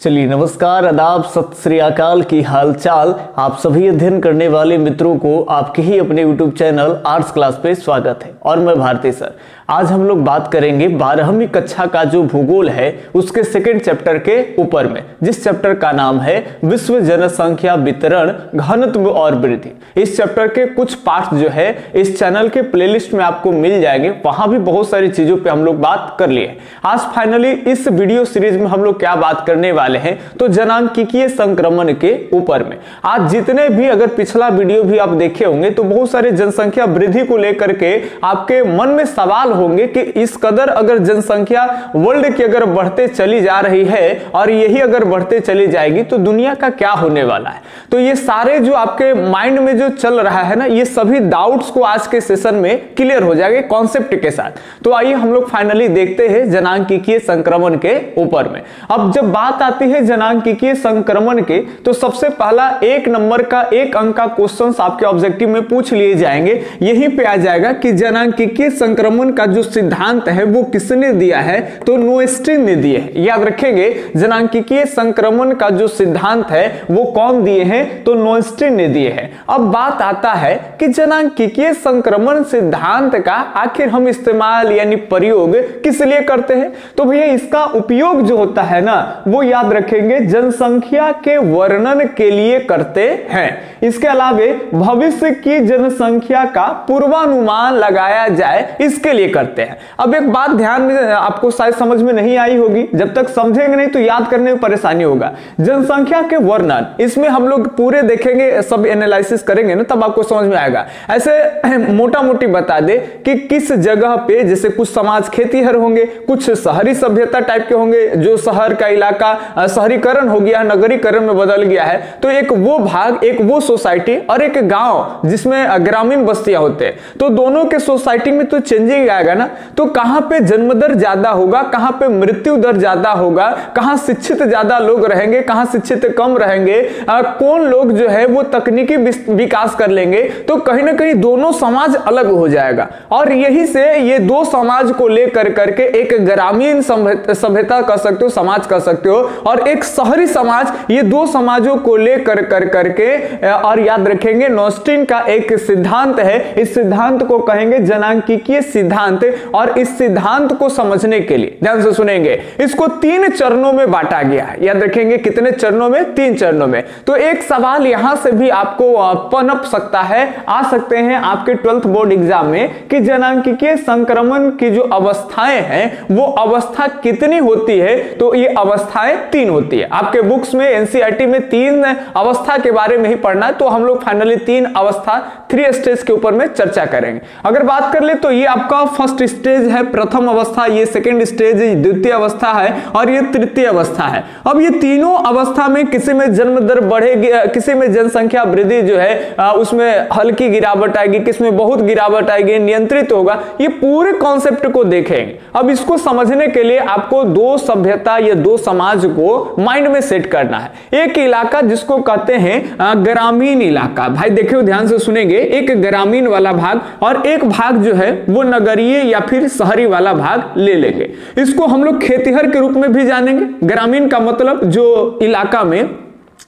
चलिए नमस्कार, आदाब, सत श्री अकाल की हालचाल। आप सभी अध्ययन करने वाले मित्रों को आपके ही अपने YouTube चैनल आर्ट्स क्लास पे स्वागत है और मैं भारती सर। आज हम लोग बात करेंगे 12वीं कक्षा का जो भूगोल है उसके सेकंड चैप्टर के ऊपर में, जिस चैप्टर का नाम है विश्व जनसंख्या वितरण, घनत्व और वृद्धि। इस चैप्टर के कुछ पार्ट जो है इस चैनल के प्लेलिस्ट में आपको मिल जाएंगे, वहां भी बहुत सारी चीजों पे हम लोग बात कर लिए। आज फाइनली इस वीडियो सीरीज में हम लोग क्या बात करने वाले हैं, तो जनांकीय संक्रमण के ऊपर में। आज जितने भी अगर पिछला वीडियो भी आप देखे होंगे तो बहुत सारे जनसंख्या वृद्धि को लेकर के आपके मन में सवाल होंगे कि इस कदर अगर जनसंख्या वर्ल्ड की अगर बढ़ते चली जा रही है और यही अगर बढ़ते चली जाएगी तो दुनिया का क्या होने वाला है। तो ये सारे जो आपके माइंड में जो चल रहा है ना, ये सभी डाउट्स को आज के सेशन में क्लियर हो जाएंगे कॉन्सेप्ट के साथ। तो आइए हम लोग फाइनली देखते हैं जनांकीय संक्रमण के ऊपर में। अब जब बात आती है जनांकीय संक्रमण के, तो सबसे पहला 1 नंबर का 1 अंक का क्वेश्चन आपके ऑब्जेक्टिव में पूछ लिए जाएंगे। यहीं पे आ जाएगा कि जनांकीय संक्रमण का जो सिद्धांत है वो किसने दिया है, तो नोएस्ट्रिन ने दिए है। याद रखेंगे, जनांकीय संक्रमण का जो सिद्धांत है वो कौन दिए हैं, तो नोएस्ट्रिन ने दिए हैं। अब बात आता है कि जनांकीय संक्रमण सिद्धांत का आखिर हम इस्तेमाल यानी प्रयोग किस लिए करते हैं, तो भैया इसका उपयोग जो होता है ना वो याद रखेंगे जनसंख्या के वर्णन के लिए करते हैं। इसके अलावे भविष्य की जनसंख्या का पूर्वानुमान लगाया जाए इसके लिए करते हैं। अब एक बात ध्यान में आपको शायद समझ में नहीं आई होगी, जब तक समझेंगे नहीं तो याद करने में परेशानी होगा। जनसंख्या के वर्णन, इसमें हम लोग पूरे देखेंगे, सब एनालिसिस करेंगे ना, तब आपको समझ में आएगा। ऐसे मोटा मोटी बता दे कि किस जगह पे, जैसे कुछ समाज खेतीहर होंगे, कुछ शहरी सभ्यता टाइप के होंगे, जो शहर का इलाका शहरीकरण हो गया, नगरीकरण में बदल गया है, तो एक वो भाग, एक वो सोसाइटी और एक गांव जिसमें ग्रामीण बस्तियां होते हैं, तो दोनों के सोसाइटी में तो चेंजिंग आएगा ना। तो कहां पे जन्म दर ज्यादा होगा, कहां पे मृत्यु दर ज्यादा होगा, कहां शिक्षित ज्यादा लोग रहेंगे, कहां शिक्षित कम रहेंगे, कौन लोग जो है वो तकनीकी विकास कर लेंगे, तो कहीं ना कहीं दोनों समाज अलग हो जाएगा। और यही से ये दो समाज को लेकर करके एक ग्रामीण सभ्यता कर सकते हो, समाज कर सकते हो, और एक शहरी समाज, ये दो समाजों को लेकर करके और याद रखेंगे नोएस्ट्रिन का एक सिद्धांत है, इस सिद्धांत को कहेंगे जनांकीय सिद्धांत। और इस सिद्धांत को समझने के लिए ध्यान से सुनेंगे, इसको 3 चरणों में बांटा गया है। याद रखेंगे कितने चरणों में, 3 चरणों में। तो एक सवाल यहां से भी आपको पनप सकता है, आ सकते हैं आपके 12th बोर्ड एग्जाम में, कि जनांकीय संक्रमण की जो अवस्थाएं हैं वो अवस्था कितनी होती है, तो ये अवस्थाएं 3 होती है। आपके बुक्स में एनसीईआरटी में 3 अवस्था के बारे में ही पढ़ना है, तो हम लोग फाइनली 3 अवस्था 3 स्टेज के ऊपर में चर्चा करेंगे। अगर बात कर ले तो ये आपका फर्स्ट स्टेज है, प्रथम अवस्था, ये सेकंड स्टेज, द्वितीय अवस्था है और ये तृतीय अवस्था है। अब ये तीनों अवस्था में किसी में जन्म दर बढ़ेगी, किसी में जनसंख्या वृद्धि जो है उसमें हल्की गिरावट आएगी, किसमें बहुत गिरावट आएगी, नियंत्रित होगा। ये पूरे कॉन्सेप्ट को देखेंगे। अब इसको समझने के लिए आपको 2 सभ्यता या 2 समाज को माइंड में सेट करना है। एक इलाका जिसको कहते हैं ग्रामीण इलाका, भाई देखियो ध्यान से सुनेंगे, एक ग्रामीण वाला भाग और एक भाग जो है वो नगरीय या फिर शहरी वाला भाग ले लेंगे। इसको हम लोग खेतीहर के रूप में भी जानेंगे। ग्रामीण का मतलब जो इलाका में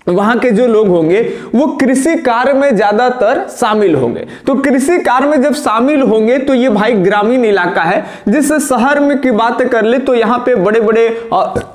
वहां के जो लोग होंगे वो कृषि कार्य में ज्यादातर शामिल होंगे। तो कृषि कार्य में जब शामिल होंगे तो ये भाई ग्रामीण इलाका है। जिस शहर में की बात कर ले तो यहाँ पे बड़े बड़े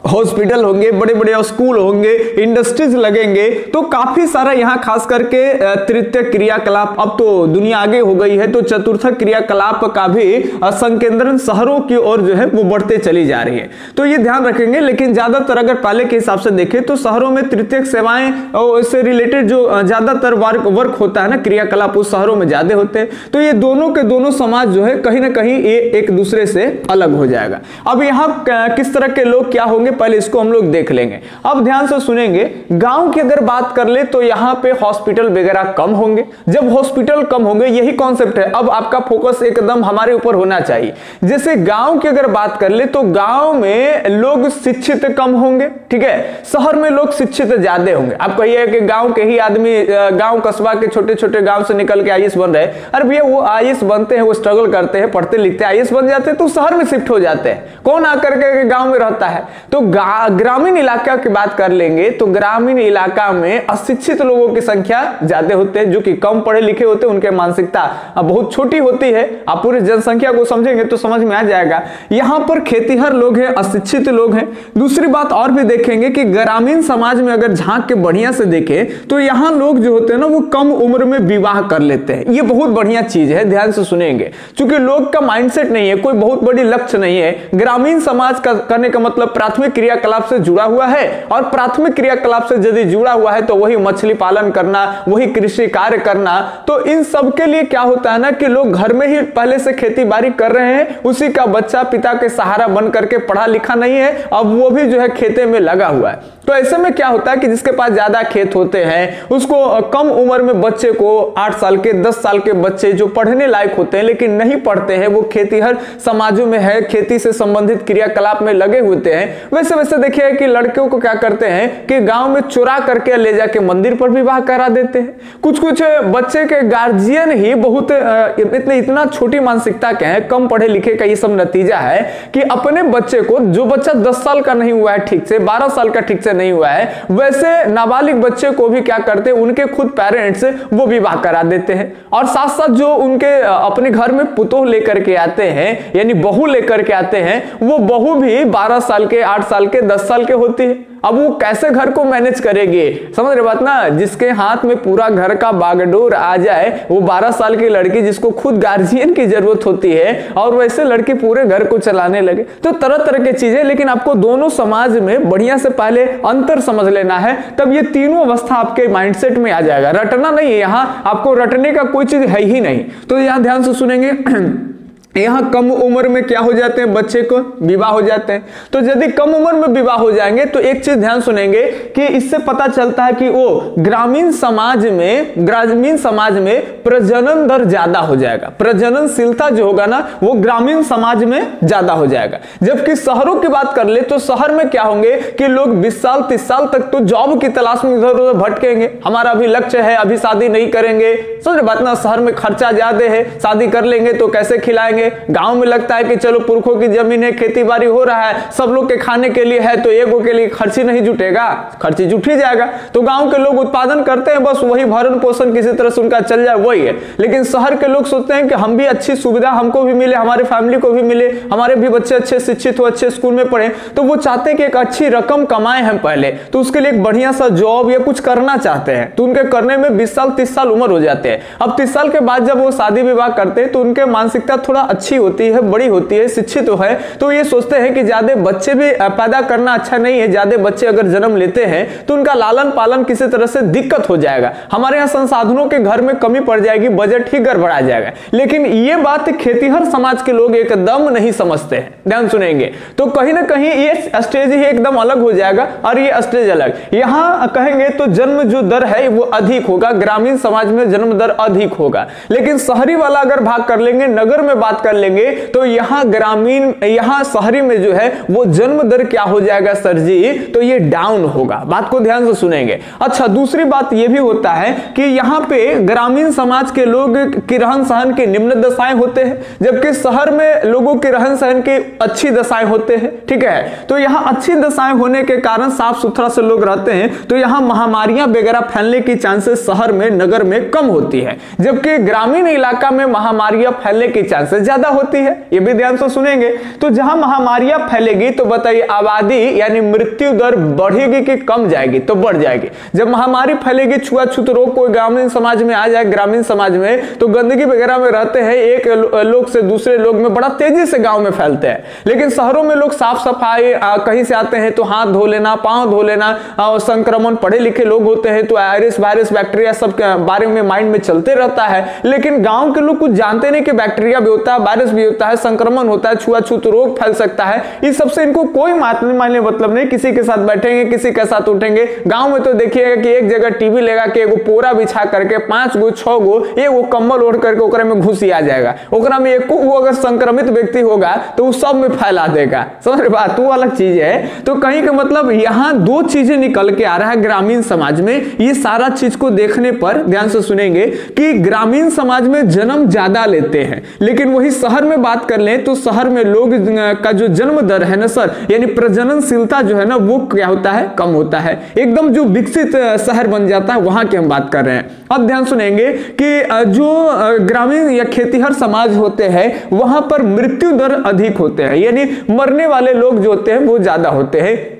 हॉस्पिटल होंगे, बड़े बड़े स्कूल होंगे, इंडस्ट्रीज लगेंगे, तो काफी सारा यहाँ खास करके तृतीय क्रियाकलाप, अब तो दुनिया आगे हो गई है तो चतुर्थ क्रियाकलाप का भी संकेंद्रण शहरों की ओर जो है वो बढ़ते चली जा रही है। तो ये ध्यान रखेंगे। लेकिन ज्यादातर अगर पहले के हिसाब से देखें तो शहरों में तृतीय सेवाएं और इससे रिलेटेड जो ज्यादातर वर्क होता है ना, क्रियाकलाप उस शहरों में ज्यादा होते हैं। तो ये दोनों के दोनों समाज जो है कहीं ना कहीं ये एक दूसरे से अलग हो जाएगा। अब यहाँ किस तरह के लोग क्या होंगे, पहले इसको हम लोग देख लेंगे। अब ध्यान से सुनेंगे, गांव की अगर बात कर ले तो यहाँ पे हॉस्पिटल वगैरह कम होंगे। जब हॉस्पिटल कम होंगे, यही कॉन्सेप्ट है, अब आपका फोकस एकदम हमारे ऊपर होना चाहिए। जैसे गांव की अगर बात कर ले तो गांव में लोग शिक्षित कम होंगे, ठीक है, शहर में लोग शिक्षित ज्यादा होंगे। आप कहिए कि गांव के ही आदमी, गांव कस्बा के छोटे छोटे गांव से निकल के आईएएस बन रहे, अरे भैया वो आईएएस बनते हैं, वो स्ट्रगल करते हैं, पढ़ते लिखते हैं, आईएएस बन जाते हैं तो शहर में शिफ्ट हो जाते हैं। कौन आकर के गांव में रहता है? तो ग्रामीण इलाका की बात कर लेंगे तो ग्रामीण इलाका में अशिक्षित लोगों की संख्या ज्यादा होते हैं, जो कि कम पढ़े लिखे होते हैं, उनके मानसिकता बहुत छोटी होती है। आप पूरी जनसंख्या को समझेंगे तो समझ में आ जाएगा। यहां पर खेतीहर लोग हैं, अशिक्षित लोग हैं। दूसरी बात और भी देखेंगे कि ग्रामीण समाज में अगर झांक के बढ़िया से देखें तो यहां लोग जो होते हैं ना वो कम उम्र में विवाह कर लेते हैं। ये बहुत बढ़िया चीज है, ध्यान से सुनेंगे, क्योंकि लोग का माइंडसेट नहीं है, कोई बहुत बड़ी लक्ष्य नहीं है। ग्रामीण समाज का करने का मतलब प्राथमिक क्रियाकलाप से जुड़ा हुआ है, और प्राथमिक क्रियाकलाप से यदि जुड़ा हुआ है तो वही मछली पालन करना, वही कृषि कार्य करना। तो इन सब के लिए क्या होता है ना कि लोग घर में ही पहले से खेती बाड़ी कर रहे हैं, उसी का बच्चा पिता के सहारा बन करके पढ़ा लिखा नहीं है, अब वो भी जो है खेते में लगा हुआ है। तो ऐसे में क्या होता है कि जिसके पास ज्यादा खेत होते हैं उसको कम उम्र में बच्चे को 8 साल के 10 साल के बच्चे जो पढ़ने लायक होते हैं लेकिन नहीं पढ़ते हैं, वो खेतीहर समाजों में है, खेती से संबंधित क्रियाकलाप में लगे होते हैं। वैसे वैसे देखिए कि लड़कियों को क्या करते हैं कि गांव में चुरा करके ले जाके मंदिर पर विवाह करा देते हैं। कुछ कुछ बच्चे के गार्जियन ही बहुत इतना छोटी मानसिकता के हैं, कम पढ़े लिखे का ये सब नतीजा है कि अपने बच्चे को, जो बच्चा 10 साल का नहीं हुआ है ठीक से, 12 साल का ठीक से नहीं हुआ है, वैसे नाबालिग बच्चे को भी क्या करते हैं, उनके खुद पेरेंट्स वो विवाह करा देते हैं। और साथ साथ जो उनके अपने घर में पुतोह लेकर के आते हैं, यानी बहू लेकर के आते हैं, वो बहू भी 12 साल के, 8 साल के, 10 साल के होती है। अब वो कैसे घर को मैनेज करेंगे? समझ रहे बात ना? जिसके हाथ में पूरा घर का बागडोर आ जाए, वो 12 साल की लड़की जिसको खुद गार्जियन की जरूरत होती है, और वैसे लड़की पूरे घर को चलाने लगे। तो तरह तरह की चीजें, लेकिन आपको दोनों समाज में बढ़िया से पहले अंतर समझ लेना है, तब ये तीनों अवस्था आपके माइंडसेट में आ जाएगा। रटना नहीं है, यहां आपको रटने का कोई चीज है ही नहीं। तो यहां ध्यान से सुनेंगे, यहां कम उम्र में क्या हो जाते हैं, बच्चे को विवाह हो जाते हैं। तो यदि कम उम्र में विवाह हो जाएंगे तो एक चीज ध्यान सुनेंगे कि इससे पता चलता है कि वो ग्रामीण समाज में प्रजनन दर ज्यादा हो जाएगा, प्रजननशीलता जो होगा ना वो ग्रामीण समाज में ज्यादा हो जाएगा। जबकि शहरों की बात कर ले तो शहर में क्या होंगे कि लोग 20 साल 30 साल तक तो जॉब की तलाश में इधर उधर भटकेंगे, हमारा अभी लक्ष्य है, अभी शादी नहीं करेंगे। समझ बात ना? शहर में खर्चा ज्यादा है, शादी कर लेंगे तो कैसे खिलाएंगे। गांव में लगता है कि चलो पुरखों की जमीन है, खेती बाड़ी हो रहा है, सब लोग के खाने के लिए है, तो एगो के लिए खर्ची नहीं जुटेगा, खर्ची जुट ही जाएगा। तो गांव के लोग उत्पादन करते हैं, बस वही भरण पोषण किसी तरह से उनका चल जाए, वही है। लेकिन शहर के लोग सोचते हैं कि हम भी अच्छी सुविधा हमको भी मिले, हमारे फैमिली को भी मिले, हमारे भी बच्चे अच्छे शिक्षित हो, अच्छे स्कूल में पढ़े। तो वो चाहते हैं कि एक अच्छी रकम कमाए हम पहले, तो उसके लिए एक बढ़िया सा जॉब या कुछ करना चाहते हैं। तो उनके करने में 20 साल 30 साल उम्र हो जाते हैं। अब 30 साल के बाद जब वो शादी विवाह करते हैं तो उनके मानसिकता थोड़ा अच्छी होती है, बड़ी होती है, शिक्षित है। तो ये सोचते हैं कि ज्यादा बच्चे भी पैदा करना अच्छा नहीं है, ज्यादा बच्चे अगर जन्म लेते हैं तो उनका लालन पालन किसी तरह से दिक्कत हो जाएगा, हमारे यहाँ संसाधनों के घर में कमी पड़ जाएगी, बजट ही गड़बड़ा जाएगा। लेकिन ये बात खेतीहर समाज के लोग एकदम नहीं समझते हैं। ध्यान सुनेंगे तो कहीं ना कहीं ये स्टेज ही एकदम अलग हो जाएगा और ये स्टेज अलग। यहां कहेंगे तो जन्म जो दर है वो अधिक होगा, ग्रामीण समाज में जन्म दर अधिक होगा। लेकिन शहरी वाला अगर भाग कर लेंगे, नगर में बात कर लेंगे, तो यहां शहरी में जो है वो जन्म दर क्या हो जाएगा सर जी, तो ये डाउन होगा। बात को ध्यान से सुनेंगे। अच्छा, दूसरी बात ये भी होता है कि यहां पे ग्रामीण समाज के लोग की रहन सहन के निम्न दशाएं होते हैं, जबकि शहर में लोगों के रहन सहन के अच्छी दशाएं होते हैं। ठीक है, तो यहां अच्छी दशाएं होने के कारण साफ सुथरा से लोग रहते हैं, तो यहां महामारियां वगैरह फैलने की चांसेस शहर में, नगर में कम होती है, जबकि ग्रामीण इलाका में महामारियां फैलने की चांसेस ज्यादा होती है। ये भी ध्यान से सुनेंगे। तो जहां महामारियां फैलेगी तो बताइए आबादी यानी मृत्यु दर बढ़ेगी कि कम जाएगी, तो बढ़ जाएगी। जब महामारी फैलेगी, छुआछूत रोग कोई ग्रामीण समाज में आ जाए, ग्रामीण समाज में तो गंदगी वगैरह में रहते हैं, एक लोग से दूसरे लोग में बड़ा तेजी से गांव में फैलते हैं। लेकिन शहरों में लोग साफ सफाई, कहीं से आते हैं तो हाथ धो लेना, पांव धो लेना, संक्रमण, पढ़े लिखे लोग होते हैं तो आयरिस वायरस बैक्टीरिया सब के बारे में माइंड में चलते रहता है। लेकिन गांव के लोग कुछ जानते नहीं कि बैक्टीरिया भी होता है, वायरस भी होता है, संक्रमण होता है, छुआछूत रोग फैल सकता है, इस सबसे इनको कोई मानने मतलब नहीं। किसी के साथ बैठेंगे, किसी के साथ उठेंगे। गांव में तो देखिएगा कि एक जगह टीवी लगा के एगो पोरा बिछा करके 5 गो 6 गो एगो कंबल ओढ़ करके ओकरा में घुसी आ जाएगा। ओकरा में एको वो अगर संक्रमित व्यक्ति होगा तो वो सब में फैला देगा। समझ रहे बात, वो अलग चीज है। तो कहीं का मतलब यहाँ दो चीजें निकल के आ रहा है ग्रामीण समाज में। ये सारा चीज को देखने पर ध्यान से सुनेंगे कि ग्रामीण समाज में जन्म ज्यादा लेते हैं, लेकिन वही शहर में बात कर लें तो शहर में लोग का जो जन्म दर है ना सर, यानी प्रजननशीलता जो है ना वो क्या होता है, कम होता है। एकदम जो विकसित शहर बन जाता है वहां की हम बात कर रहे हैं। अब ध्यान सुनेंगे कि जो ग्रामीण या खेतीहर समाज होते हैं वहां पर मृत्यु दर अधिक होते हैं, यानी मरने वाले लोग जो होते हैं वो ज्यादा होते हैं।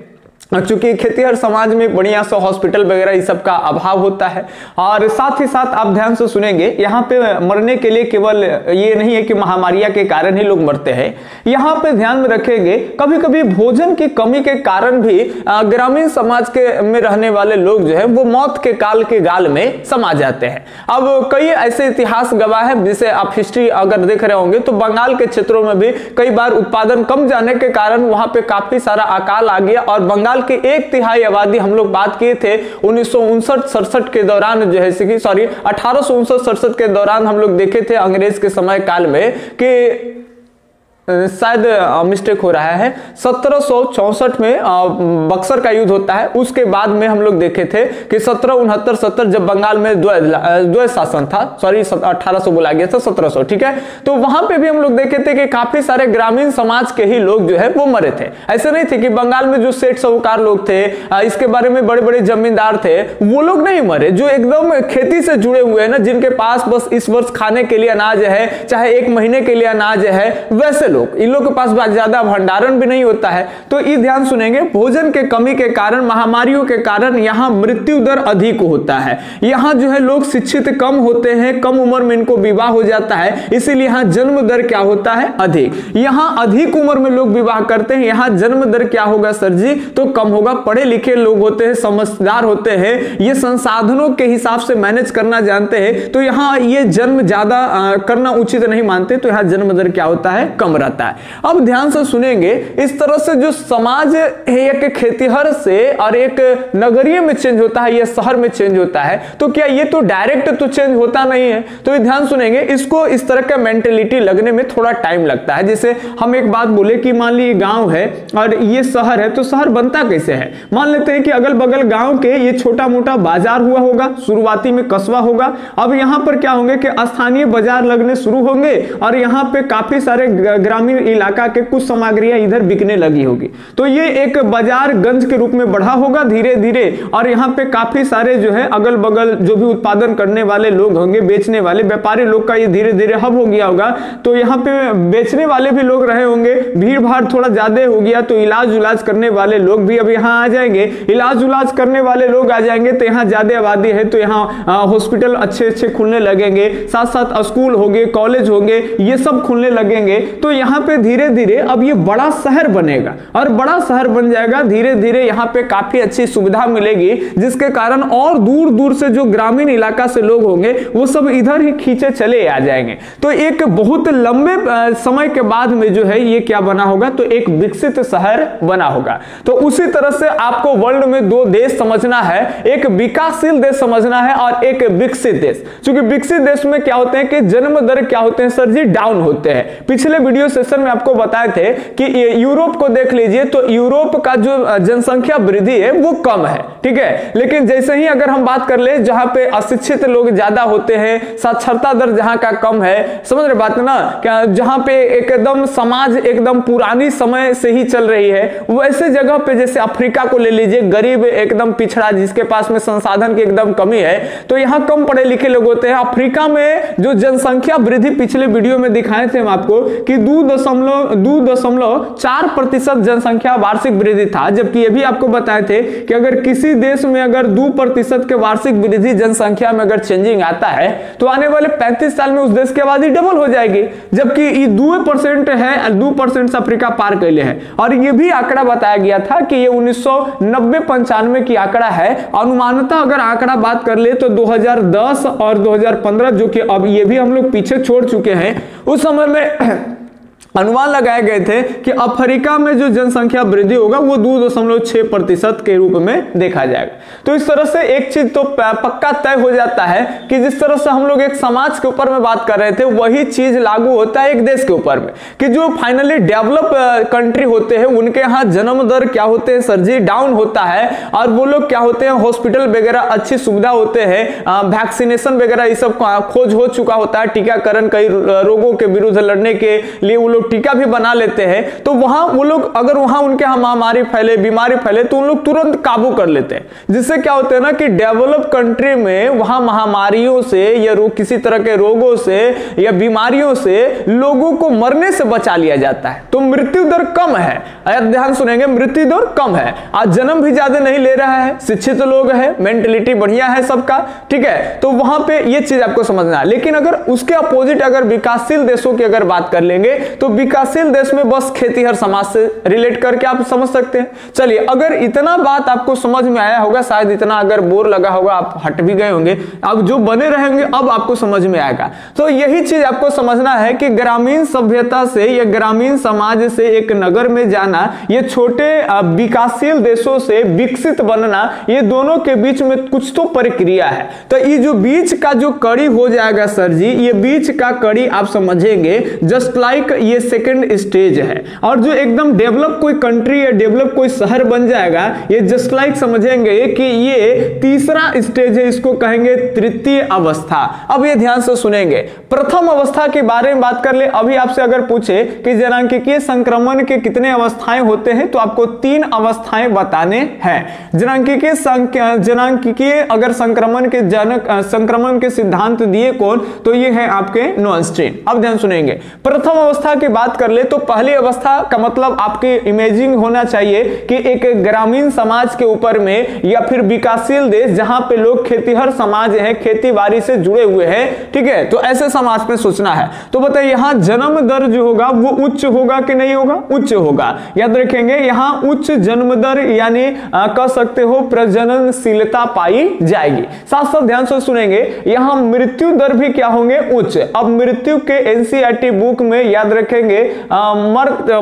चूंकि खेतीहर समाज में बढ़िया सा हॉस्पिटल वगैरह इस सब का अभाव होता है। और साथ ही साथ आप ध्यान से सुनेंगे, यहाँ पे मरने के लिए केवल ये नहीं है कि महामारियां के कारण ही लोग मरते हैं। यहाँ पे ध्यान में रखेंगे कभी कभी भोजन की कमी के कारण भी ग्रामीण समाज के में रहने वाले लोग जो है वो मौत के काल के गाल में समा जाते हैं। अब कई ऐसे इतिहास गवाह है, जिसे आप हिस्ट्री अगर देख रहे होंगे तो बंगाल के क्षेत्रों में भी कई बार उत्पादन कम जाने के कारण वहां पे काफी सारा अकाल आ गया और बंगाल के 1/3 आबादी, हम लोग बात किए थे 1959-67 के दौरान जो है 1859-67 के दौरान हम लोग देखे थे अंग्रेज के समय काल में कि शायद मिस्टेक हो रहा है 1764 में बक्सर का युद्ध होता है। उसके बाद में हम लोग देखे थे कि 1769-70 जब बंगाल में द्वैध शासन था, 1800 बोला गया था, 1700, ठीक है। तो वहां पे भी हम लोग देखे थे कि काफी सारे ग्रामीण समाज के ही लोग जो है वो मरे थे। ऐसे नहीं थे कि बंगाल में जो सेठ साहूकार लोग थे, इसके बारे में बड़े बड़े जमींदार थे, वो लोग नहीं मरे। जो एकदम खेती से जुड़े हुए हैं ना, जिनके पास बस इस वर्ष खाने के लिए अनाज है, चाहे 1 महीने के लिए अनाज है, वैसे इन लोगों के पास ज्यादा भंडारण भी नहीं होता है। तो ये ध्यान सुनेंगे, भोजन के कमी के कारण, महामारियों के कारण यहाँ मृत्यु दर अधिक होता है। यहाँ जो है लोग शिक्षित कम होते हैं, कम उम्र में इनको विवाह हो जाता है, इसीलिए यहाँ जन्म दर क्या होता है, अधिक। यहाँ अधिक उम्र में लोग विवाह करते हैं, यहाँ जन्म दर क्या होगा सर जी, तो कम होगा। पढ़े लिखे लोग होते हैं, समझदार होते हैं, ये संसाधनों के हिसाब से मैनेज करना जानते हैं, तो यहाँ ये जन्म ज्यादा करना उचित नहीं मानते, तो यहाँ जन्म दर क्या होता है, कम रहता है। अब ध्यान से सुनेंगे, इस तरह से जो समाज है एक खेतीहर से और एक नगरीय में चेंज होता है या शहर में चेंज होता है, तो क्या ये तो डायरेक्ट तो चेंज होता नहीं है। तो ये ध्यान सुनेंगे, इसको इस तरह का मेंटेलिटी लगने में थोड़ा टाइम लगता है। जैसे हम एक बात बोले कि मान लीजिए गांव है और ये शहर है, तो शहर बनता कैसे है। मान लेते हैं कि अगल बगल गांव के ये छोटा मोटा बाजार हुआ होगा, शुरुआती में कस्बा होगा। अब यहाँ पर क्या होंगे कि स्थानीय बाजार लगने शुरू होंगे और यहाँ पे काफी सारे ग्रामीण इलाका के कुछ सामग्रियां इधर बिकने लगी होगी, तो ये एक बाजार गंज के रूप में बढ़ा होगा धीरे धीरे। और यहाँ पे काफी सारे जो है अगल बगल जो भी उत्पादन करने वाले लोग होंगे, बेचने वाले व्यापारी लोग का ये धीरे धीरे हब हो गया होगा। तो यहाँ पे बेचने वाले भी लोग रहे होंगे, भीड़ भाड़ थोड़ा ज्यादा हो गया, तो इलाज करने वाले लोग भी अब यहाँ आ जाएंगे। इलाज करने वाले लोग आ जाएंगे तो यहाँ ज्यादा आबादी है, तो यहाँ हॉस्पिटल अच्छे खुलने लगेंगे, साथ साथ स्कूल होंगे, कॉलेज होंगे, ये सब खुलने लगेंगे। तो यहाँ पे धीरे धीरे अब ये बड़ा शहर बनेगा और बड़ा शहर बन जाएगा। धीरे धीरे यहाँ पे काफी अच्छी सुविधा मिलेगी, जिसके कारण और दूर दूर से जो ग्रामीण इलाका से लोग होंगे वो सब इधर ही खींचे चले आ जाएंगे। तो एक बहुत लंबे समय के बाद में जो है ये क्या बना होगा, तो एक विकसित शहर बना होगा। तो उसी तरह से आपको वर्ल्ड में 2 देश समझना है, एक विकासशील देश समझना है और एक विकसित देश। क्योंकि विकसित देश में क्या होते हैं कि जन्म दर क्या होते हैं सर जी, डाउन होते हैं। पिछले वीडियो सेशन में आपको बताए थे कि यूरोप को देख लीजिए, तो यूरोप का जो जनसंख्या वृद्धि है वो कम है, ठीक है। लेकिन जैसे ही अगर हम बात कर ले, जहां पे अशिक्षित लोग ज्यादा होते हैं, साक्षरता दर जहां का कम है, समझ रहे बात ना, क्या जहां पे एकदम समाज एकदम पुरानी समय से ही चल रही है, वैसे जगह पे जैसे अफ्रीका को ले लीजिए, गरीब एकदम पिछड़ा, जिसके पास में संसाधन की एकदम कमी है, तो यहाँ कम पढ़े लिखे लोग होते हैं। अफ्रीका में जो जनसंख्या वृद्धि पिछले वीडियो में दिखाए थे हम आपको कि दूध 2.4% जनसंख्या वार्षिक वृद्धि था, जबकि ये भी आपको बताए थे कि अगर किसी देश में अगर 2% के वार्षिक वृद्धि जनसंख्या में अगर चेंजिंग आता है तो आने वाले 35 साल में उस देश की आबादी डबल हो जाएगी, जबकि ये 2% है, 2% से अफ्रीका पार कैले है। और ये भी आंकड़ा बताया गया था कि ये 1990-95 की आंकड़ा है। अनुमानतः अगर आंकड़ा बात कर ले तो 2010 और 2015, जो कि अब ये भी हम लोग पीछे छोड़ चुके हैं, उस समय में अनुमान लगाए गए थे कि अफ्रीका में जो जनसंख्या वृद्धि होगा वो 2.6% के रूप में देखा जाएगा। तो इस तरह से एक चीज तो पक्का तय हो जाता है कि जिस तरह से हम लोग एक समाज के ऊपर में बात कर रहे थे, वही चीज लागू होता है एक देश के ऊपर में, कि जो फाइनली डेवलप कंट्री होते हैं उनके यहाँ जन्म दर क्या होते हैं सर जी, डाउन होता है। और वो लोग क्या होते हैं, हॉस्पिटल वगैरह अच्छी सुविधा होते हैं, वैक्सीनेशन वगैरह ये सब खोज हो चुका होता है, टीकाकरण कई रोगों के विरुद्ध लड़ने के लिए वो लोग टीका भी बना लेते हैं। तो वहां वो लोग अगर वहां उनके यहाँ महामारी फैले, बीमारी फैले, तो उन लोग तुरंत काबू कर लेते हैं, जिससे क्या होता है ना कि डेवलप कंट्री में वहां महामारियों से या किसी तरह के रोगों से या बीमारियों से लोगों को मरने से बचा लिया जाता है। तो मृत्यु दर कम है, ध्यान सुनेंगे, मृत्यु दर कम है। आज जन्म भी ज्यादा नहीं ले रहा है, शिक्षित लोग है, मेंटलिटी बढ़िया है सबका, ठीक है। तो वहां पे ये चीज आपको समझना है। लेकिन अगर उसके अपोजिट अगर विकासशील देशों की अगर बात कर लेंगे तो विकासशील देश में बस खेतीहर समाज से रिलेट करके आप समझ सकते हैं। चलिए, अगर इतना बात आपको समझ में आया होगा, शायद इतना अगर बोर लगा होगा आप हट भी गए होंगे, अब जो बने रहेंगे अब आपको समझ में आएगा। तो यही चीज आपको समझना है कि ग्रामीण सभ्यता से या ग्रामीण समाज से एक नगर में जाना, ये छोटे विकासशील देशों से विकसित बनना, ये दोनों के बीच में कुछ तो प्रक्रिया है। तो ये जो बीच का जो कड़ी हो जाएगा सर जी, ये बीच का कड़ी आप समझेंगे जस्ट लाइक ये सेकंड स्टेज है। और जो एकदम डेवलप कोई कंट्री या डेवलप कोई शहर बन जाएगा, ये जस्ट लाइक समझेंगे कि ये तीसरा स्टेज है, इसको कहेंगे तृतीय अवस्था। अब ये ध्यान से सुनेंगे, प्रथम अवस्था के बारे में बात कर ले। अभी आपसे अगर पूछे कि जनांकीय संक्रमण के कितने अवस्थाएं होते हैं, तो आपको 3 अवस्थाएं बताने हैं। जनांकीय अगर संक्रमण के सिद्धांत दिए कौन, तो ये है आपके नॉनस्ट्रीन। अब ध्यान सुनेंगे, प्रथम अवस्था की बात कर ले तो पहली अवस्था का मतलब आपकी इमेजिंग होना चाहिए कि एक ग्रामीण समाज के ऊपर में या फिर विकासशील देश जहां पे लोग खेतीहर समाज है, खेती बाड़ी से जुड़े हुए हैं, ठीक है। तो ऐसे समाज में सोचना है। तो बताइए यहां जन्म दर जो होगा वो उच्च होगा कि नहीं होगा, उच्च होगा। याद रखेंगे यहां उच्च जन्म दर यानी कह सकते हो प्रजननशीलता पाई जाएगी। साथ साथ ध्यान से सुनेंगे, यहां मृत्यु दर भी क्या होंगे, उच्च। अब मृत्यु के एनसीईआरटी बुक में याद रखेंगे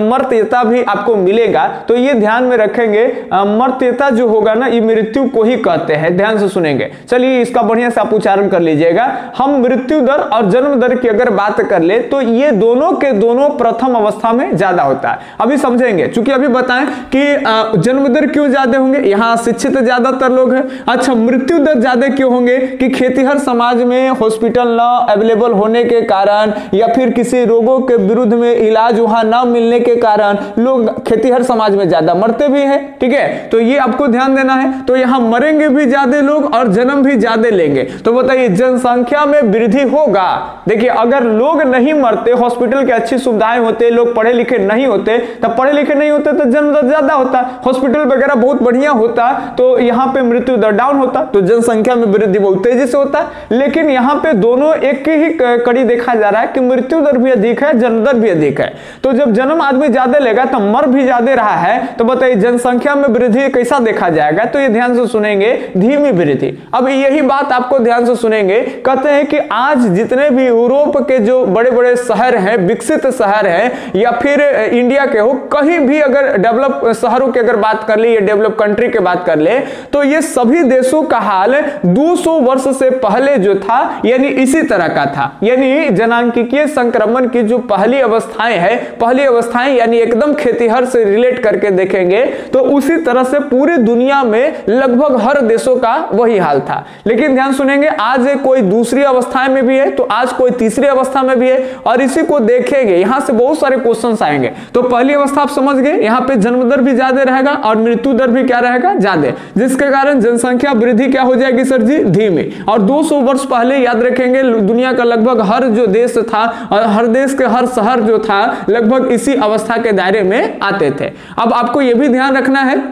मर्त्यता भी आपको मिलेगा, तो ये ध्यान में रखेंगे। मर्त्यता जो होगा ना, ये मृत्यु को ही कहते हैं। ध्यान से सुनेंगे, चलिए इसका बढ़िया से आप उच्चारण कर लीजिएगा। हम मृत्यु दर और जन्म दर की अगर बात कर ले तो ये दोनों के दोनों प्रथम अवस्था में ज्यादा होता है। अभी समझेंगे, चूंकि अभी बताएं कि जन्म दर क्यों ज्यादा होंगे, यहां शिक्षित ज्यादातर लोग हैं। अच्छा, मृत्यु दर ज्यादा क्यों होंगे, कि खेतीहर समाज में हॉस्पिटल न अवेलेबल होने के कारण या फिर किसी रोगों के विरुद्ध में इलाज वहां ना मिलने के कारण लोग खेतीहर समाज में ज्यादा मरते भी हैं, ठीक है। तो ये आपको ध्यान देना है। तो यहां मरेंगे भी ज्यादा लोग और जन्म भी ज्यादा लेंगे। तो बताइए जनसंख्या में वृद्धि होगा। देखिए, अगर लोग नहीं मरते, हॉस्पिटल की अच्छी सुविधाएं होते, लोग पढ़े लिखे नहीं होते, तब पढ़े लिखे नहीं होते तो जन्म दर ज्यादा होता, हॉस्पिटल वगैरह बहुत बढ़िया होता, तो यहाँ पे मृत्यु दर डाउन होता, तो जनसंख्या में वृद्धि बहुत तेजी से होता। लेकिन यहाँ पे दोनों एक ही कड़ी देखा जा रहा है कि मृत्यु दर भी अधिक है, जन्म दर भी अधिक है। तो जब जन्म आदमी ज्यादा लेगा तो मर भी ज्यादा रहा है, तो बताइए जनसंख्या में वृद्धि कैसा देखा जाएगा, तो ये ध्यान से सुनेंगे, धीमी वृद्धि। अब यही बात आपको ध्यान से सुनेंगे, कहते हैं कि आज जितने भी यूरोप के जो बड़े बड़े शहर हैं, विकसित शहर हैं, या फिर इंडिया के हो, कहीं भी अगर डेवलप शहरों की अगर बात कर ले या डेवलप कंट्री की बात कर ले, तो ये सभी देशों का हाल 200 वर्ष से पहले जो था यानी इसी तरह का था। यानी जनांकीय संक्रमण की जो पहली अवस्थाएं है, पहली अवस्थाएं यानी एकदम खेतीहर से रिलेट करके देखेंगे तो उसी तरह से पूरी दुनिया में लगभग हर देशों का वही हाल था। लेकिन ध्यान सुनेंगे, आज कोई दूसरी अवस्था में भी है, तो आज कोई तीसरी अवस्था में भी है, और इसी को देखेंगे। यहां से बहुत सारे क्वेश्चंस आएंगे। तो पहली अवस्था आप समझ गए, यहां पे जन्म दर भी ज्यादा रहेगा और मृत्यु दर भी क्या रहेगा, ज्यादा, जिसके कारण जनसंख्या वृद्धि क्या हो जाएगी सर जी, धीमी। और 200 वर्ष पहले याद रखेंगे दुनिया का लगभग हर जो देश था और हर देश के हर शहर जो जो था लगभग इसी अवस्था के दायरे में आते थे। अब आपको यह भी ध्यान रखना है,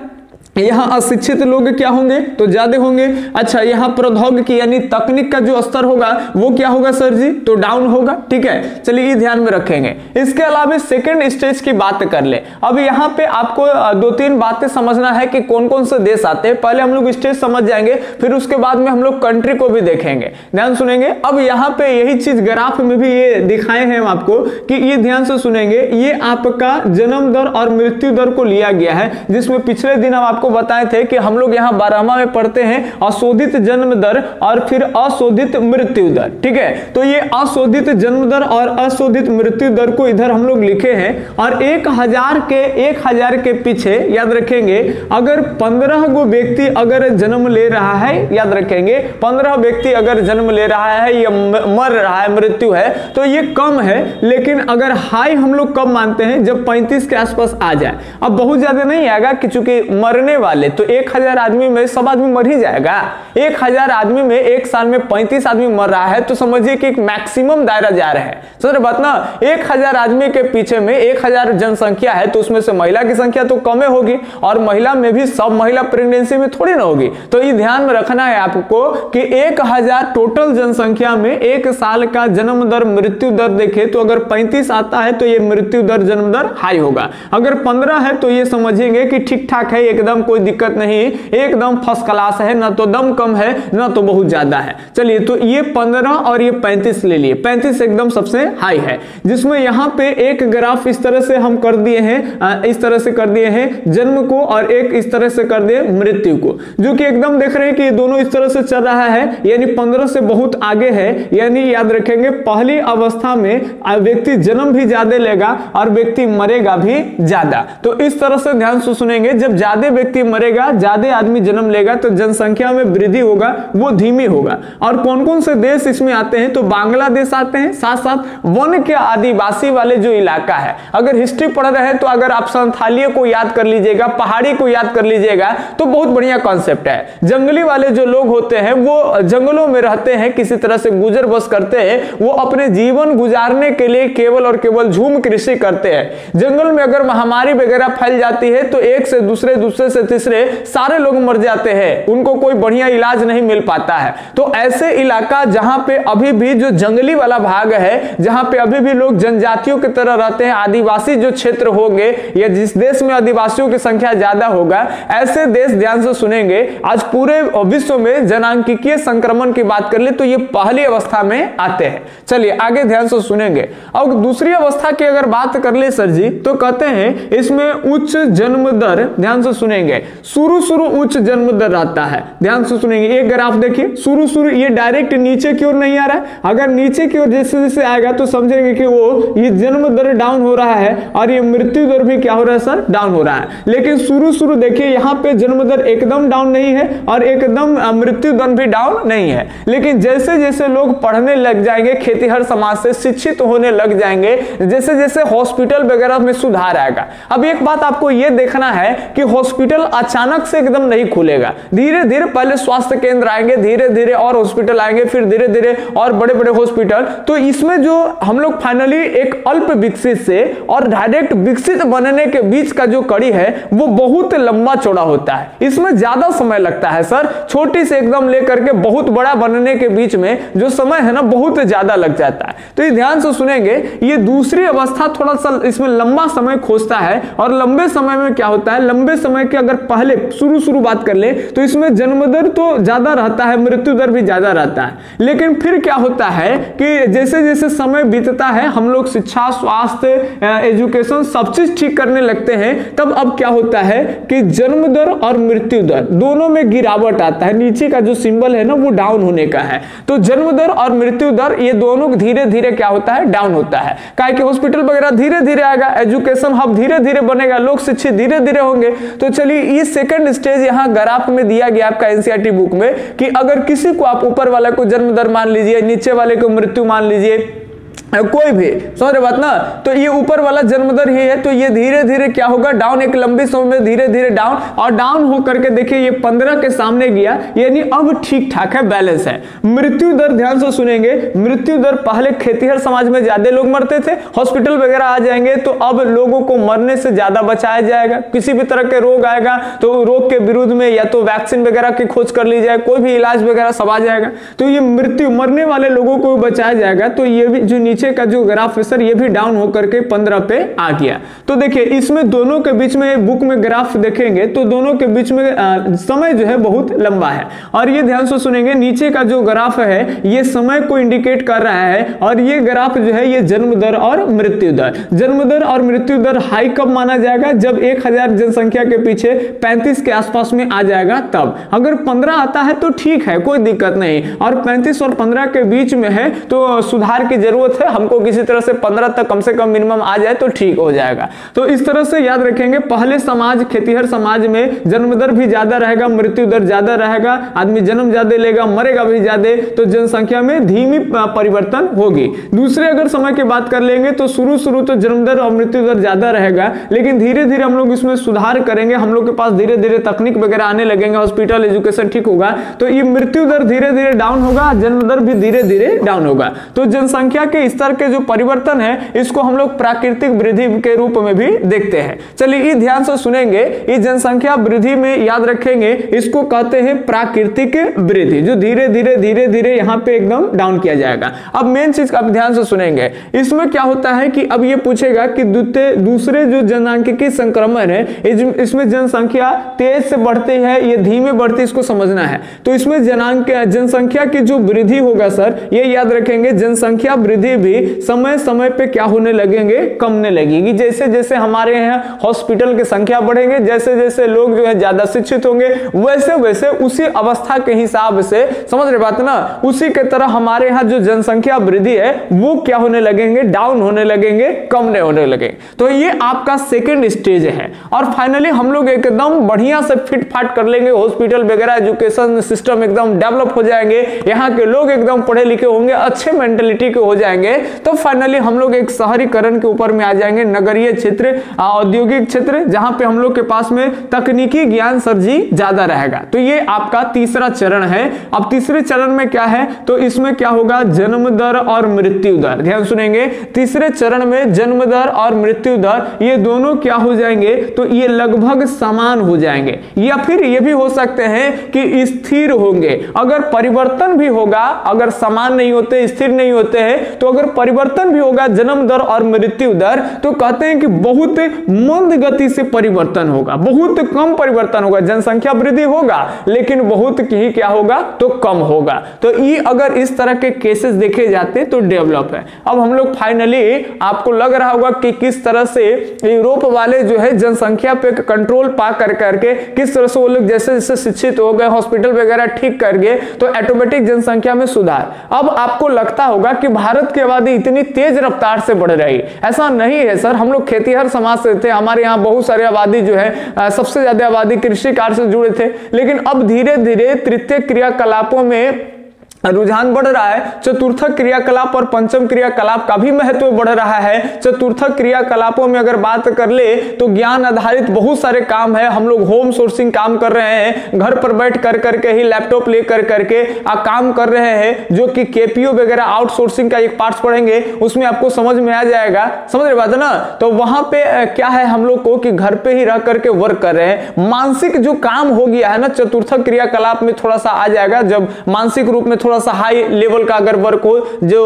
यहाँ अशिक्षित लोग क्या होंगे तो ज्यादा होंगे। अच्छा, यहाँ प्रौद्योगिकी यानी तकनीक का जो स्तर होगा वो क्या होगा सर जी, तो डाउन होगा। ठीक है, चलिए ये ध्यान में रखेंगे। इसके अलावा सेकंड स्टेज की बात कर ले। अब यहाँ पे आपको 2-3 बातें समझना है कि कौन कौन से देश आते हैं। पहले हम लोग स्टेज समझ जाएंगे, फिर उसके बाद में हम लोग कंट्री को भी देखेंगे। ध्यान सुनेंगे। अब यहाँ पे यही चीज ग्राफ में भी ये दिखाए हैं आपको कि ये ध्यान से सुनेंगे। ये आपका जन्म दर और मृत्यु दर को लिया गया है, जिसमें पिछले दिन हम को बताए थे कि हम लोग यहाँ 12वां में पढ़ते हैं अशोधित जन्म दर और फिर अशोधित मृत्यु दर। ठीक है, तो ये अशोधित जन्म दर और अशोधित मृत्यु दर को इधर हम लोग लिखे हैं। और 1000 के पीछे याद रखेंगे, अगर 15 गो व्यक्ति अगर जन्म ले रहा है, याद रखेंगे 15 व्यक्ति अगर जन्म ले रहा है या मर रहा है, मृत्यु है, तो ये कम है। लेकिन अगर हाई हम लोग कब मानते हैं, जब 35 के आसपास आ जाए। अब बहुत ज्यादा नहीं आएगा कि चूंकि मरने वाले तो 1000 आदमी में सब आदमी मर ही जाएगा। 1000 आदमी में एक साल में 35 आदमी मर रहा है, तो समझिए कि एक मैक्सिमम दायरा जा रहा है। समझ बात ना, 1000 आदमी के पीछे में 1000 जनसंख्या है, तो उसमें से महिला की संख्या तो कम होगी, और महिला में भी सब महिला प्रेगनेंसी में थोड़ी ना होगी। तो ये ध्यान में रखना है आपको कि 1000 टोटल जनसंख्या में एक साल का जन्म दर मृत्यु दर देखे तो अगर 35 आता है तो ये मृत्यु दर जन्म दर हाई होगा। अगर 15 है तो ये समझेंगे कि ठीक ठाक है, एकदम कोई दिक्कत नहीं, एकदम फर्स्ट क्लास है, ना तो दम कम है ना तो बहुत ज्यादा है। चलिए, तो ये 15 और ये 35 ले लिए। 35 एकदम सबसे हाई है, जिसमें यहाँ पे एक ग्राफ इस तरह से हम कर दिए हैं, इस तरह से कर दिए हैं जन्म को, और एक इस तरह से कर दिए मृत्यु को, जो कि एकदम देख रहे हैं कि ये दोनों इस तरह से चल रहा है, यानी 15 से बहुत आगे है। यानी याद रखेंगे पहली अवस्था में व्यक्ति जन्म भी ज्यादा लेगा और व्यक्ति मरेगा भी ज्यादा। तो इस तरह से ध्यान से सुनेंगे, जब ज्यादा व्यक्ति मरेगा, ज्यादा आदमी जन्म लेगा, तो जनसंख्या में वृद्धि होगा, वो धीमी होगा। और कौन कौन से देश इसमें आते हैं, तो बांग्लादेश आते हैं, साथ साथ वन के आदिवासी वाले जो इलाका है। अगर हिस्ट्री पढ़ रहे हैं तो अगर आप संथालियों को याद कर लीजिएगा, पहाड़ी को याद कर लीजिएगा, तो बहुत बढ़िया कॉन्सेप्ट है। जंगली वाले जो लोग होते हैं वो जंगलों में रहते हैं, किसी तरह से गुजर बस करते हैं, वो अपने जीवन गुजारने के लिए केवल और केवल झूम कृषि करते हैं। जंगल में अगर महामारी वगैरह फैल जाती है तो एक से दूसरे, दूसरे से तीसरे सारे लोग मर जाते हैं, उनको कोई बढ़िया इलाज नहीं मिल पाता है। तो ऐसे इलाका जहां पे अभी भी जो जंगली वाला भाग है, जहां पे अभी भी लोग जनजातियों की तरह रहते हैं, आदिवासी जो क्षेत्र होंगे या जिस देश में आदिवासियों की संख्या ज्यादा होगा, ऐसे देश ध्यान से सुनेंगे। आज पूरे विश्व में जनसांख्यिकीय संक्रमण की बात कर ले तो ये पहली अवस्था में आते हैं। चलिए आगे ध्यान से सुनेंगे। अब दूसरी अवस्था की अगर बात कर ले सर जी, तो कहते हैं इसमें उच्च जन्म दर, ध्यान से सुनेंगे, शुरू उच्च जन्म दर आता है। ध्यान से सुनेंगे, एक ग्राफ देखिए, शुरू ये डायरेक्ट नीचे की ओर नहीं आ रहा है। अगर नीचे की ओर जैसे जैसे आएगा तो समझेंगे कि वो ये जन्म दर डाउन हो रहा है और ये मृत्यु दर भी क्या हो रहा है सर, डाउन हो रहा है। लेकिन शुरू देखिए यहाँ पे जन्म दर एकदम डाउन नहीं है और एकदम मृत्यु दर भी डाउन नहीं है। लेकिन जैसे जैसे लोग पढ़ने लग जाएंगे, खेतीहर समाज से शिक्षित होने लग जाएंगे, जैसे जैसे हॉस्पिटल वगैरह में सुधार आएगा। अब एक बात आपको ये देखना है कि हॉस्पिटल अचानक से एकदम नहीं खुलेगा, धीरे धीरे पहले स्वास्थ्य केंद्र आएंगे, धीरे धीरे और हॉस्पिटल आएंगे, फिर धीरे धीरे और बड़े बड़े हॉस्पिटल। तो इसमें जो हम लोग फाइनली एक अल्प विकसित से और डायरेक्ट विकसित बनने के बीच का जो कड़ी है वो बहुत लंबा चौड़ा होता है, इसमें ज्यादा समय लगता है सर। छोटी से एकदम लेकर के बहुत बड़ा बनने के बीच में जो समय है ना, बहुत ज्यादा लग जाता है। तो ये ध्यान से सुनेंगे, ये दूसरी अवस्था थोड़ा सा इसमें लंबा समय खोजता है। और लंबे समय में क्या होता है, लंबे समय के अगर पहले शुरू बात कर ले तो इसमें जन्म दर तो ज्यादा रहता है, मृत्यु दर भी ज्यादा रहता है। लेकिन फिर क्या होता है कि जैसे जैसे समय बीतता है, हम लोग शिक्षा, स्वास्थ्य, एजुकेशन सब चीज ठीक करने लगते हैं, तब अब क्या होता है कि जन्म दर और मृत्यु दर दोनों में गिरावट आता है। नीचे का जो सिंबल है ना वो डाउन होने का है। तो जन्म दर और मृत्यु दर ये दोनों धीरे धीरे क्या होता है, डाउन होता है। काहे कि हॉस्पिटल वगैरह धीरे धीरे आएगा, एजुकेशन हब धीरे धीरे बनेगा, लोग शिक्षित धीरे धीरे होंगे। तो चलिए ये सेकंड स्टेज यहाँ ग्राफ में दिया गया आपका एनसीईआरटी बुक में कि अगर किसी को आप ऊपर वाले को जन्म दर मान लीजिए, नीचे वाले को मृत्यु मान लीजिए, कोई भी, समझ रहे बात ना। तो ये ऊपर वाला जन्म दर ही है, तो ये धीरे धीरे क्या होगा, डाउन, एक लंबी समय में धीरे धीरे डाउन, और डाउन हो करके देखिए ये 15 के सामने गया, यानी अब ठीक ठाक है, बैलेंस है। मृत्यु दर ध्यान से सुनेंगे, मृत्यु दर पहले खेतीहर समाज में ज्यादा लोग मरते थे, हॉस्पिटल वगैरह आ जाएंगे तो अब लोगों को मरने से ज्यादा बचाया जाएगा। किसी भी तरह के रोग आएगा तो रोग के विरुद्ध में या तो वैक्सीन वगैरह की खोज कर ली जाए, कोई भी इलाज वगैरह सब आ जाएगा, तो ये मृत्यु, मरने वाले लोगों को बचाया जाएगा। तो ये भी जो नीचे का जो ग्राफ है सर, ये भी डाउन होकर के 15 पे आ गया। तो देखिए इसमें दोनों के बीच में बुक में ग्राफ देखेंगे तो दोनों के बीच में समय जो है बहुत लंबा है, और ये ध्यान से सुनेंगे, नीचे का जो ग्राफ है ये समय को इंडिकेट कर रहा है, और ये ग्राफ जो है ये जन्म दर और मृत्यु दर। जन्म दर और मृत्यु दर हाई कब माना जाएगा, जब 1000 जनसंख्या के पीछे 35 के आसपास में आ जाएगा तब। अगर 15 आता है तो ठीक है, कोई दिक्कत नहीं, और 35 और 15 के बीच में है तो सुधार की जरूरत है, हमको किसी तरह से 15 तक कम से कम मिनिमम आ जाए तो ठीक हो जाएगा। तो इस तरह से याद रखेंगे, पहले समाज, खेतीहर समाज में जन्म दर भी ज्यादा रहेगा, मृत्यु दर ज्यादा रहेगा, आदमी जन्म ज्यादा लेगा, मरेगा भी ज्यादा, तो जनसंख्या में धीमी परिवर्तन होगी। दूसरे अगर समय की बात कर लेंगे तो शुरू तो जन्म दर और मृत्यु दर ज्यादा रहेगा, लेकिन धीरे धीरे हम लोग इसमें सुधार करेंगे, हम लोग के पास धीरे धीरे तकनीक वगैरह आने लगेंगे, हॉस्पिटल, एजुकेशन ठीक होगा, तो ये मृत्यु दर धीरे धीरे डाउन होगा, जन्म दर भी धीरे धीरे डाउन होगा। तो जनसंख्या के स्तर के जो परिवर्तन है इसको हम लोग प्राकृतिक वृद्धि के रूप में भी देखते हैं। चलिए ये ध्यान से सुनेंगे, ये जनसंख्या वृद्धि में याद रखेंगे, इसको कहते हैं प्राकृतिक वृद्धि, जो धीरे धीरे यहाँ पे एकदम डाउन किया जाएगा। अब मेन चीज आप ध्यान से सुनेंगे, इसमें क्या होता है कि अब ये पूछेगा कि दूसरे जो जनसांख्यिकी संक्रमण है, इसमें जनसंख्या तेज से बढ़ती है, ये धीमे बढ़ती, इसको समझना है। तो इसमें जनसंख्या की जो वृद्धि होगा सर, ये याद रखेंगे, जनसंख्या वृद्धि भी समय समय पे क्या होने लगेंगे, कमने लगेगी। जैसे जैसे हमारे यहाँ हॉस्पिटल की संख्या बढ़ेंगे, जैसे जैसे लोग जो है ज्यादा शिक्षित होंगे, वैसे वैसे उसी अवस्था के हिसाब से, समझ रहे बात ना, उसी के तरह हमारे यहाँ जो जनसंख्या वृद्धि है वो क्या होने लगेंगे, डाउन होने लगेंगे, कमने होने लगेंगे। तो ये आपका सेकेंड स्टेज है, और फाइनली हम लोग एकदम बढ़िया से फिट फाट कर लेंगे, हॉस्पिटल वगैरह, एजुकेशन सिस्टम एकदम डेवलप हो जाएंगे, यहाँ के लोग एकदम पढ़े लिखे होंगे, अच्छे मेंटेलिटी के हो जाएंगे, तो फाइनली हम लोग एक शहरीकरण के ऊपर में आ जाएंगे, नगरीय क्षेत्र, औद्योगिक क्षेत्र, जहां पे हम लोग के पास में तकनीकी ज्ञान सर जी ज्यादा रहेगा। तो ये आपका तीसरा चरण है। अब तीसरे चरण में क्या है, तो इसमें क्या होगा, जन्म दर और मृत्यु दर। ध्यान सुनेंगे, तीसरे चरण में जन्म दर और मृत्यु दर ये दोनों क्या हो जाएंगे, तो ये लगभग समान हो जाएंगे, या फिर ये भी हो सकते हैं कि स्थिर होंगे। अगर परिवर्तन भी होगा, अगर समान नहीं होते, स्थिर नहीं होते हैं, तो अगर परिवर्तन भी होगा जन्म दर और मृत्यु दर, तो कहते हैं कि बहुत मंद गति से परिवर्तन होगा, बहुत कम परिवर्तन होगा, जनसंख्या वृद्धि होगा लेकिन बहुत ही क्या होगा, तो कम होगा। तो ये अगर इस तरह के केसेस देखे जाते तो डेवलप है। अब हम लोग फाइनली, आपको लग रहा होगा कि किस तरह से यूरोप वाले जो है जनसंख्या पे कंट्रोल पा कर करके किस तरह से वो लोग जैसे जैसे शिक्षित हो गए, हॉस्पिटल वगैरह ठीक कर गए, तो ऑटोमेटिक जनसंख्या में सुधार। अब आपको लगता होगा कि भारत की आबादी इतनी तेज रफ्तार से बढ़ रही, ऐसा नहीं है सर। हम लोग खेतीहर समाज से थे, हमारे यहाँ बहुत सारी आबादी जो है, सबसे ज्यादा आबादी कृषि कार्य से जुड़े थे, लेकिन अब धीरे धीरे तृतीय क्रियाकलापों में रुझान बढ़ रहा है। चतुर्थक क्रियाकलाप और पंचम क्रियाकलाप का भी महत्व बढ़ रहा है। चतुर्थक क्रियाकलापों में अगर बात कर ले तो ज्ञान आधारित बहुत सारे काम है, हम लोग होम सोर्सिंग काम कर रहे हैं, घर पर बैठ कर करके ही लैपटॉप ले कर करके काम कर रहे हैं, जो कि केपीओ वगैरह आउटसोर्सिंग का एक पार्ट्स पढ़ेंगे, उसमें आपको समझ में आ जाएगा, समझ रहे बात है ना। तो वहां पे क्या है हम लोग को कि घर पे ही रह करके वर्क कर रहे हैं। मानसिक जो काम हो गया है ना, चतुर्थक क्रियाकलाप में थोड़ा सा आ जाएगा, जब मानसिक रूप में थोड़ा सा हाई लेवल का अगर वर्क हो, जो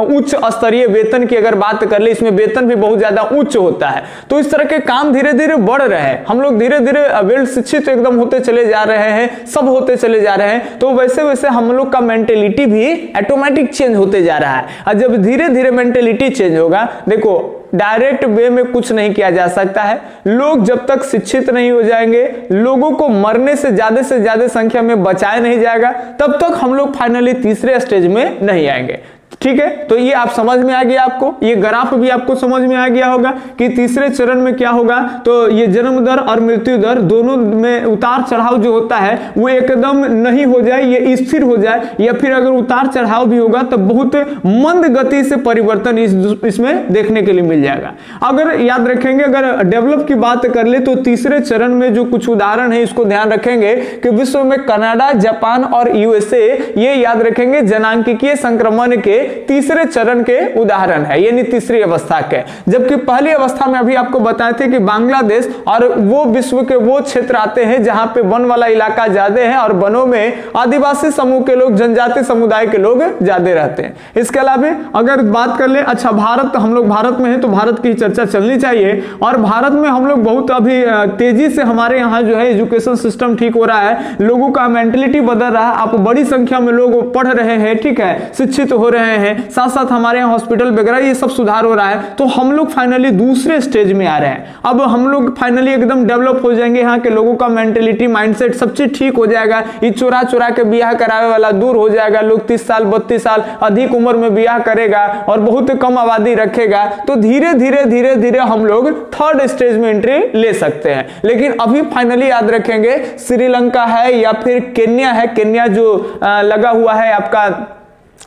उच्च स्तरीय वेतन की अगर बात कर ले, इसमें वेतन भी बहुत ज्यादा उच्च होता है। तो इस तरह के काम धीरे धीरे बढ़ रहे हैं, हम लोग धीरे धीरे वेल शिक्षित एकदम होते चले जा रहे हैं, सब होते चले जा रहे हैं। तो वैसे वैसे हम लोग का मेंटेलिटी भी ऑटोमेटिक चेंज होते जा रहा है। और जब धीरे धीरे मेंटेलिटी चेंज होगा, देखो डायरेक्ट वे में कुछ नहीं किया जा सकता है। लोग जब तक शिक्षित नहीं हो जाएंगे, लोगों को मरने से ज्यादा संख्या में बचाया नहीं जाएगा, तब तक हम लोग फाइनली तीसरे स्टेज में नहीं आएंगे। ठीक है, तो ये आप समझ में आ गया आपको, ये ग्राफ भी आपको समझ में आ गया होगा कि तीसरे चरण में क्या होगा। तो ये जन्म दर और मृत्यु दर दोनों में उतार चढ़ाव जो होता है वो एकदम नहीं हो जाए, ये स्थिर हो जाए, या फिर अगर उतार चढ़ाव भी होगा तो बहुत मंद गति से परिवर्तन इसमें देखने के लिए मिल जाएगा। अगर याद रखेंगे, अगर डेवलप की बात कर ले तो तीसरे चरण में जो कुछ उदाहरण है इसको ध्यान रखेंगे कि विश्व में कनाडा, जापान और यूएसए, ये याद रखेंगे जनांकीय संक्रमण के तीसरे चरण के उदाहरण है, यानी तीसरी अवस्था के। जबकि पहली अवस्था में अभी आपको बताए थे कि बांग्लादेश और वो विश्व के वो क्षेत्र आते हैं जहां पे वन वाला इलाका ज्यादा है और वनों में आदिवासी समूह के लोग, जनजाति समुदाय के लोग ज्यादा रहते हैं। इसके अलावा अगर बात कर ले, अच्छा भारत, हम लोग भारत में है तो भारत की चर्चा चलनी चाहिए। और भारत में हम लोग बहुत अभी तेजी से हमारे यहाँ जो है एजुकेशन सिस्टम ठीक हो रहा है, लोगों का मेंटलिटी बदल रहा है, आप बड़ी संख्या में लोग पढ़ रहे हैं, ठीक है, शिक्षित हो रहे हैं, साथ साथ हमारे यहाँ हॉस्पिटल वगैरह ये सब सुधार हो रहा है। तो हम लोग फाइनली दूसरे स्टेज में आ रहे हैं। अब हम लोग फाइनली एकदम डेवलप हो जाएंगे, यहाँ के लोगों का मेंटेलिटी, माइंडसेट सब चीज ठीक हो जाएगा। ये चोरा चोरा के ब्याह करावे वाला दूर हो जाएगा, लोग 30 साल 32 साल अधिक उम्र में ब्याह करेगा और बहुत कम आबादी रखेगा। तो धीरे धीरे धीरे धीरे हम लोग थर्ड स्टेज में एंट्री ले सकते हैं। लेकिन अभी फाइनली याद रखेंगे श्रीलंका है या फिर केन्या है, केन्या जो लगा हुआ है आपका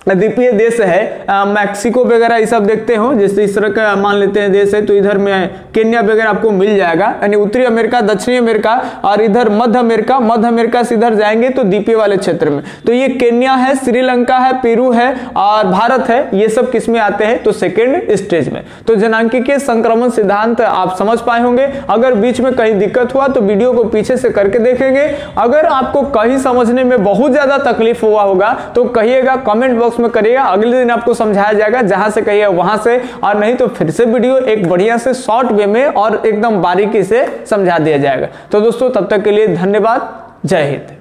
द्वीपीय देश है, मैक्सिको वगैरह ये सब देखते हो, जैसे इस तरह का मान लेते हैं देश है, तो इधर में केन्या वगैरह आपको मिल जाएगा, यानी उत्तरी अमेरिका, दक्षिणी अमेरिका और इधर मध्य अमेरिका से इधर जाएंगे तो द्वीपीय वाले क्षेत्र में। तो ये केन्या है, श्रीलंका है, पेरू है और भारत है, ये सब किस में आते हैं तो सेकेंड स्टेज में। तो जनांकीय संक्रमण सिद्धांत आप समझ पाए होंगे। अगर बीच में कहीं दिक्कत हुआ तो वीडियो को पीछे से करके देखेंगे। अगर आपको कहीं समझने में बहुत ज्यादा तकलीफ हुआ होगा तो कहिएगा, कमेंट बॉक्स में करिएगा, अगले दिन आपको समझाया जाएगा, जहां से कहिए वहां से, और नहीं तो फिर से वीडियो एक बढ़िया से शॉर्ट वे में और एकदम बारीकी से समझा दिया जाएगा। तो दोस्तों तब तक के लिए धन्यवाद, जय हिंद।